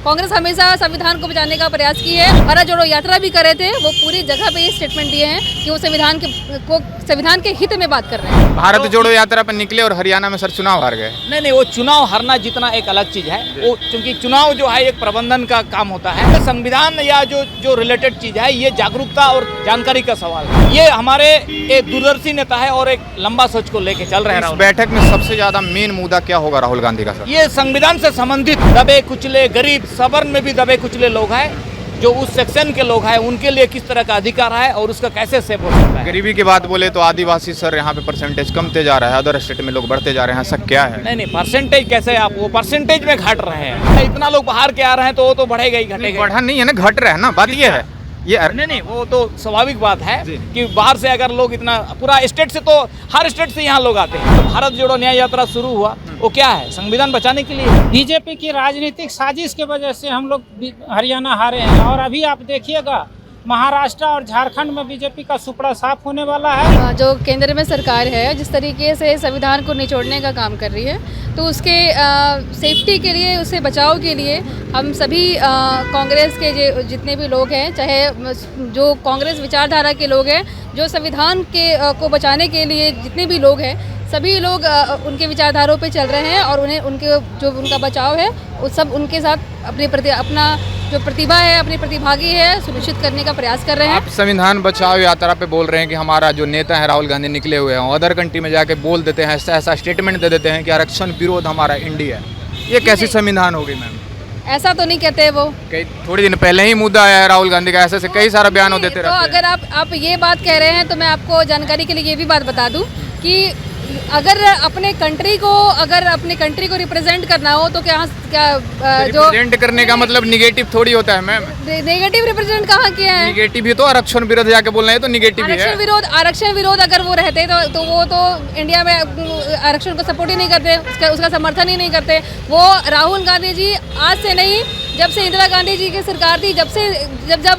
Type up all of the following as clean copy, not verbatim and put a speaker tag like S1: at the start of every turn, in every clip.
S1: कांग्रेस हमेशा संविधान को बचाने का प्रयास की है। भारत जोड़ो यात्रा भी करे थे, वो पूरी जगह पे ये स्टेटमेंट दिए हैं कि वो संविधान के हित में बात कर रहे हैं।
S2: भारत जोड़ो यात्रा पर निकले और हरियाणा में सर चुनाव हार गए।
S3: नहीं, वो चुनाव हारना जीतना एक अलग चीज है। वो क्योंकि चुनाव जो है एक प्रबंधन का काम होता है। संविधान या जो रिलेटेड चीज है, ये जागरूकता और जानकारी का सवाल है। ये हमारे एक दूरदर्शी नेता है और एक लंबा सोच को लेके चल रहे हैं।
S2: इस बैठक में सबसे ज्यादा मेन मुद्दा क्या होगा राहुल गांधी का सर?
S3: ये संविधान से संबंधित दबे कुचले, गरीब सवर्ण में भी दबे कुचले लोग हैं, जो उस सेक्शन के लोग हैं, उनके लिए किस तरह का अधिकार है और उसका कैसे सेव हो सकता है।
S2: गरीबी की बात बोले तो आदिवासी सर यहाँ पे परसेंटेज कमते जा रहा है, अदर स्टेट में लोग बढ़ते जा रहे हैं, सब क्या है?
S3: नहीं, परसेंटेज कैसे आप वो परसेंटेज में घट रहे हैं। इतना लोग बाहर के आ रहे हैं तो वो तो बढ़ेगा ही, घटेगा।
S2: बढ़ा नहीं है ना, घट रहा है ना, बात ये है। ये
S3: नहीं, वो तो स्वाभाविक बात है कि बाहर से अगर लोग इतना पूरा स्टेट से, तो हर स्टेट से यहाँ लोग आते हैं। तो भारत जोड़ो न्याय यात्रा शुरू हुआ, वो क्या है? संविधान बचाने के लिए।
S4: बीजेपी की राजनीतिक साजिश के वजह से हम लोग हरियाणा हारे हैं। और अभी आप देखिएगा महाराष्ट्र और झारखंड में बीजेपी का सुपड़ा साफ होने वाला है।
S1: जो केंद्र में सरकार है, जिस तरीके से संविधान को निचोड़ने का काम कर रही है, तो उसके सेफ्टी के लिए, उससे बचाव के लिए हम सभी कांग्रेस के जितने भी लोग हैं, चाहे जो कांग्रेस विचारधारा के लोग हैं, जो संविधान को बचाने के लिए जितने भी लोग हैं, सभी लोग उनके विचारधारों पे चल रहे हैं और उन्हें उनका बचाव है, वो सब उनके साथ अपना जो प्रतिभा है, अपनी प्रतिभागी है, सुनिश्चित करने का प्रयास कर रहे हैं।
S2: आप संविधान बचाओ यात्रा पे बोल रहे हैं कि हमारा जो नेता है राहुल गांधी निकले हुए हैं, अदर कंट्री में जाके बोल देते हैं, ऐसा स्टेटमेंट दे देते हैं कि आरक्षण विरोध हमारा इंडिया है। ये कैसी संविधान होगी मैम?
S1: ऐसा तो नहीं कहते वो।
S2: थोड़ी दिन पहले ही मुद्दा आया है राहुल गांधी का, ऐसे कई सारा बयान हो देते
S1: रहते हैं। तो अगर आप ये बात कह रहे हैं तो मैं आपको जानकारी के लिए ये भी बात बता दूं कि अगर अपने कंट्री को रिप्रेजेंट करना हो तो क्या जो
S2: रिप्रेजेंट करने का मतलब निगेटिव थोड़ी होता है मैम।
S1: नेगेटिव रिप्रेजेंट कहाँ किया है?
S2: निगेटिव ही तो आरक्षण विरोध जाके बोल रहे हैं, तो निगेटिव ही है।
S1: आरक्षण विरोध अगर वो रहते तो वो तो इंडिया में आरक्षण को सपोर्ट ही नहीं करते, उसका समर्थन ही नहीं करते। वो राहुल गांधी जी आज से नहीं, जब से इंदिरा गांधी जी की सरकार थी, जब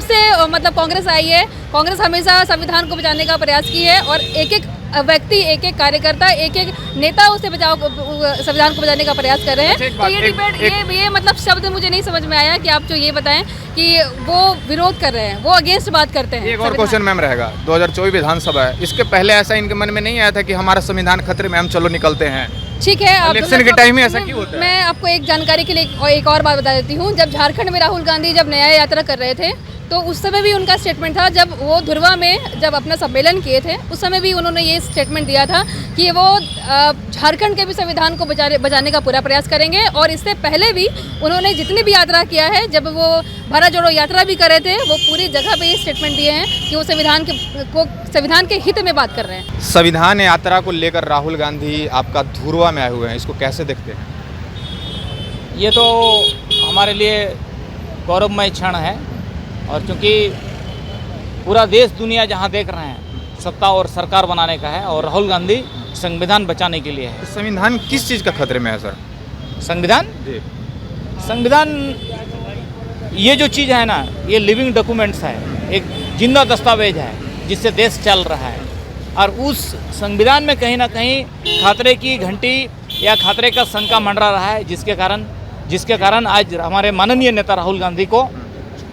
S1: से मतलब कांग्रेस आई है, कांग्रेस हमेशा संविधान को बचाने का प्रयास की है और एक व्यक्ति, एक कार्यकर्ता, एक नेता उसे संविधान को बचाने का प्रयास कर रहे हैं। तो ये डिबेट, ये मतलब शब्द मुझे नहीं समझ में आया कि आप जो ये बताएं कि वो विरोध कर रहे हैं, वो अगेंस्ट बात करते हैं।
S2: एक और क्वेश्चन मैम रहेगा, 2024 विधानसभा है, इसके पहले ऐसा इनके मन में नहीं आया था कि हमारा संविधान खतरे में, हम चलो निकलते हैं?
S1: ठीक है,
S2: इलेक्शन के टाइम में ऐसा क्यों होता है?
S1: मैं आपको एक जानकारी के लिए एक और बात बता देती हूँ। जब झारखंड में राहुल गांधी जब न्याय यात्रा कर रहे थे, तो उस समय भी उनका स्टेटमेंट था, जब वो धुरवा में जब अपना सम्मेलन किए थे, उस समय भी उन्होंने ये स्टेटमेंट दिया था कि वो झारखंड के भी संविधान को बचाने का पूरा प्रयास करेंगे। और इससे पहले भी उन्होंने जितनी भी यात्रा किया है, जब वो भारत जोड़ो यात्रा भी कर रहे थे, वो पूरी जगह पे ये स्टेटमेंट दिए हैं कि वो संविधान के हित में बात कर रहे हैं।
S2: संविधान यात्रा को लेकर राहुल गांधी आपका धुरवा में आए हुए हैं, इसको कैसे देखते हैं?
S3: ये तो हमारे लिए गौरवमय क्षण है, और क्योंकि पूरा देश दुनिया जहां देख रहे हैं, सत्ता और सरकार बनाने का है, और राहुल गांधी संविधान बचाने के लिए है।
S2: संविधान किस चीज़ का खतरे में है सर?
S3: संविधान ये जो चीज़ है ना, ये लिविंग डॉक्यूमेंट्स है, एक जिंदा दस्तावेज है जिससे देश चल रहा है। और उस संविधान में कहीं ना कहीं खतरे की घंटी या खतरे का शंका मंडरा रहा है, जिसके कारण आज हमारे माननीय नेता राहुल गांधी को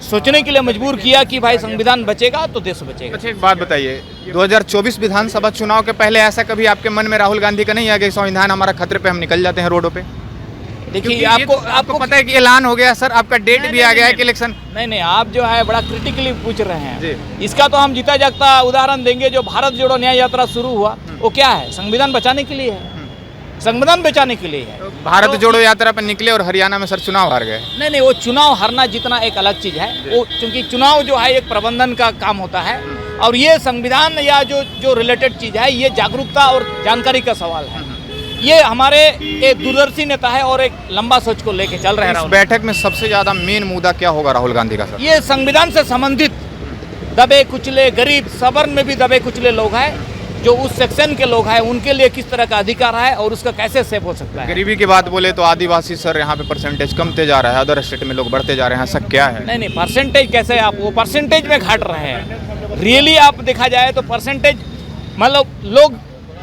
S3: सोचने के लिए मजबूर किया कि भाई संविधान बचेगा तो देश बचेगा।
S2: अच्छा, एक बात बताइए, 2024 विधानसभा चुनाव के पहले ऐसा कभी आपके मन में राहुल गांधी का नहीं आया कि संविधान हमारा खतरे पे, हम निकल जाते हैं रोडों पे? देखिए, आपको पता है कि ऐलान हो गया सर, आपका डेट भी आ गया है कि इलेक्शन।
S3: नहीं, आप जो है बड़ा क्रिटिकली पूछ रहे हैं। इसका तो हम जीता जागता उदाहरण देंगे। जो भारत जोड़ो न्याय यात्रा शुरू हुआ, वो क्या है? संविधान बचाने के लिए है, संविधान बचाने के लिए है।
S2: भारत जोड़ो यात्रा पर निकले और हरियाणा में सर चुनाव हार गए।
S3: नहीं, वो चुनाव हारना जीतना एक अलग चीज है। वो क्योंकि चुनाव जो है एक प्रबंधन का काम होता है, और ये संविधान या जो रिलेटेड चीज है, ये जागरूकता और जानकारी का सवाल है। ये हमारे एक दूरदर्शी नेता है और एक लंबा सोच को लेके चल रहे हैं।
S2: इस बैठक में सबसे ज्यादा मेन मुद्दा क्या होगा राहुल गांधी का सर?
S3: ये संविधान से संबंधित दबे कुचले, गरीब सवर्ण में भी दबे कुचले लोग हैं, जो उस सेक्शन के लोग हैं, उनके लिए किस तरह का अधिकार है और उसका कैसे सेव हो सकता है।
S2: गरीबी की बात बोले तो आदिवासी सर यहाँ पे परसेंटेज कमते जा रहा है, अदर स्टेट में लोग बढ़ते जा रहे हैं, सब क्या है?
S3: नहीं, परसेंटेज कैसे आप वो परसेंटेज में घट रहे हैं। रियली आप देखा जाए तो परसेंटेज मतलब लोग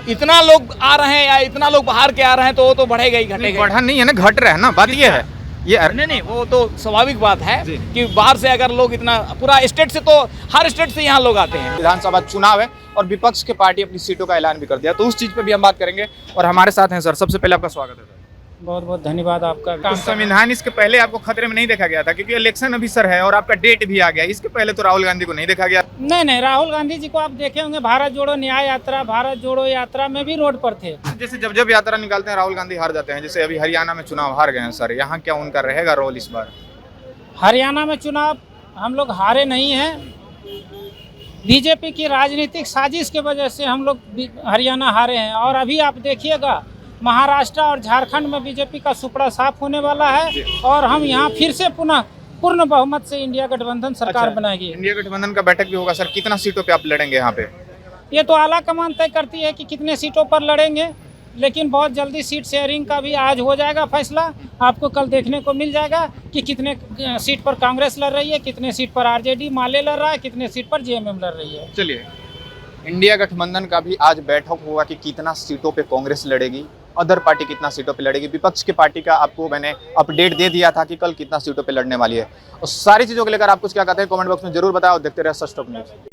S3: इतना लोग आ रहे हैं या इतना लोग बाहर के आ रहे हैं तो वो तो बढ़ेगा ही, घटेगा।
S2: बढ़ा नहीं है ना, घट रहा है ना, बात ये है। ये
S3: नहीं, वो तो स्वाभाविक बात है
S2: जी।
S3: कि बाहर से अगर लोग इतना पूरा स्टेट से, तो हर स्टेट से यहाँ लोग आते हैं।
S2: विधानसभा चुनाव है और विपक्ष की पार्टी अपनी सीटों का ऐलान भी कर दिया, तो उस चीज पे भी हम बात करेंगे। और हमारे साथ हैं सर, सबसे पहले आपका स्वागत है सर।
S4: बहुत बहुत धन्यवाद आपका।
S2: तो संविधान इसके पहले आपको खतरे में नहीं देखा गया था, क्योंकि इलेक्शन अभी सर है और आपका डेट भी आ गया। इसके पहले तो राहुल गांधी को नहीं देखा गया।
S4: नहीं, राहुल गांधी जी को आप देखे होंगे भारत जोड़ो न्याय यात्रा, भारत जोड़ो यात्रा में भी रोड पर थे।
S2: जैसे जब जब यात्रा निकालते हैं राहुल गांधी हार जाते हैं, जैसे अभी हरियाणा में चुनाव हार गए हैं सर, यहाँ क्या उनका रहेगा रोल इस बार?
S4: हरियाणा में चुनाव हम लोग हारे नहीं हैं, बीजेपी की राजनीतिक साजिश के वजह से हम लोग हरियाणा हारे हैं। और अभी आप देखिएगा महाराष्ट्र और झारखंड में बीजेपी का सुपड़ा साफ होने वाला है और हम यहाँ फिर से पुनः पूर्ण बहुमत से इंडिया गठबंधन सरकार बनाएगी।
S2: इंडिया गठबंधन का बैठक भी होगा सर, कितना सीटों पे आप लड़ेंगे यहाँ पे?
S4: ये तो आला कमान तय करती है कि कितने सीटों पर लड़ेंगे, लेकिन बहुत जल्दी सीट शेयरिंग का भी आज हो जाएगा फैसला। आपको कल देखने को मिल जाएगा कि कितने सीट पर कांग्रेस लड़ रही है, कितने सीट पर आरजेडी माले लड़ रहा है, कितने सीट पर जेएमएम लड़ रही है।
S2: चलिए, इंडिया गठबंधन का भी आज बैठक होगा कि कितना सीटों पे कांग्रेस लड़ेगी, अदर पार्टी कितना सीटों पे लड़ेगी। विपक्ष की पार्टी का आपको मैंने अपडेट दे दिया था कि कल कितना सीटों पे लड़ने वाली है। और सारी चीज़ों को लेकर आप कुछ क्या कहते हैं कमेंट बॉक्स में जरूर बताओ। देखते रहे सच टॉप न्यूज़।